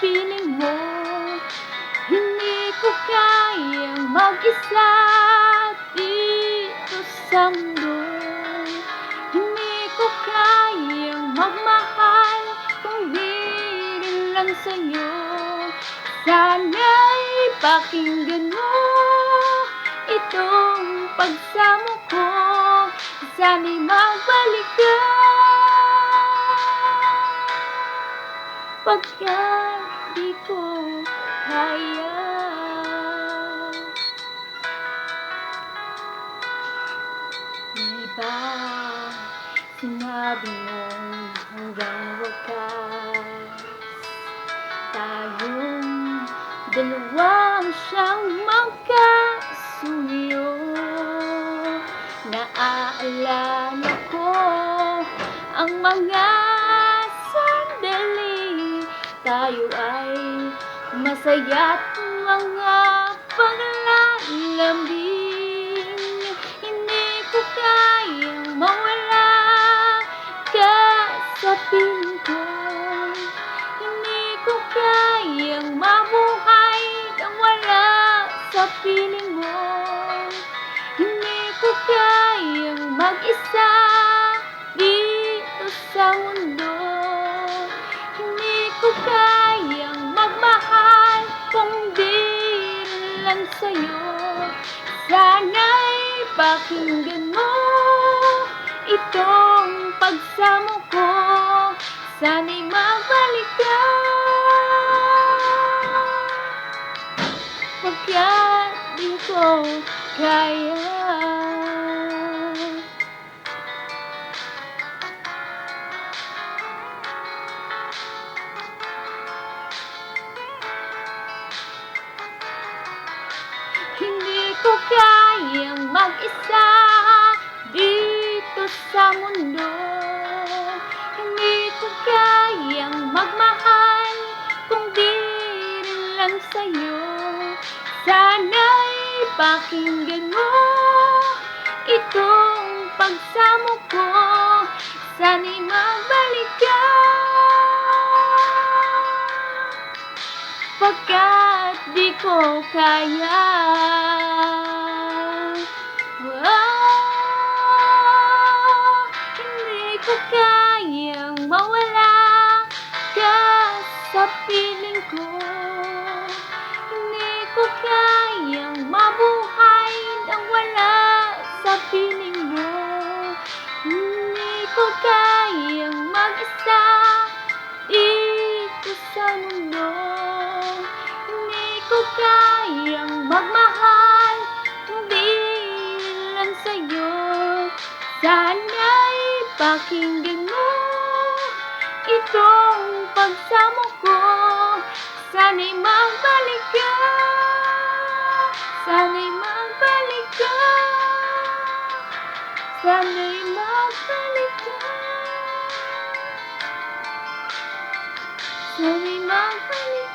piling mo. Hindi ko kayang mag-isa dito sa mundo. Hindi ko kayang magmahal kung di rin lang sa'yo. Sana'y pakinggan mo itong pagsamo ko. Sana'y magbalik ka, pagkat di ko kaya. Diba sinabi mong hanggang wakas tayong dalawang siyang magkasuyo. Naaalala ko ang mga sandali tayo ay masaya't mga paglalambing. Hindi ko kayang mawala ka sa piling ko. Hindi ko kayang mabuhay nang wala sa piling mo. Hindi ko kayang mag-isa dito sa mundo. Hindi ko kayang magmahal kung di lang sa'yo. Sana'y pakinggan mo itong pagsamo ko. Sana'y magbalik ka, pagkat di ko kaya. Hindi ko kayang mag-isa dito sa mundo. Hindi ko kayang magmahal kung di rin lang sa'yo. Sana'y pakinggan mo itong pagsamo ko. Sana'y magbalik ka, pagkat di ko kaya. Hindi ko kayang mawala ka sa piling ko. Hindi ko kayang mabuhay nang wala sa piling mo. Hindi ko kayang mag-isa dito sa mundo. Hindi ko kayang magmahal kung di lang sa'yo. Sana'y pakinggan mo itong pagsamo ko. Sana'y magbalik ka, sana'y magbalik ka, sana'y magbalik ka, sana'y magbalik ka.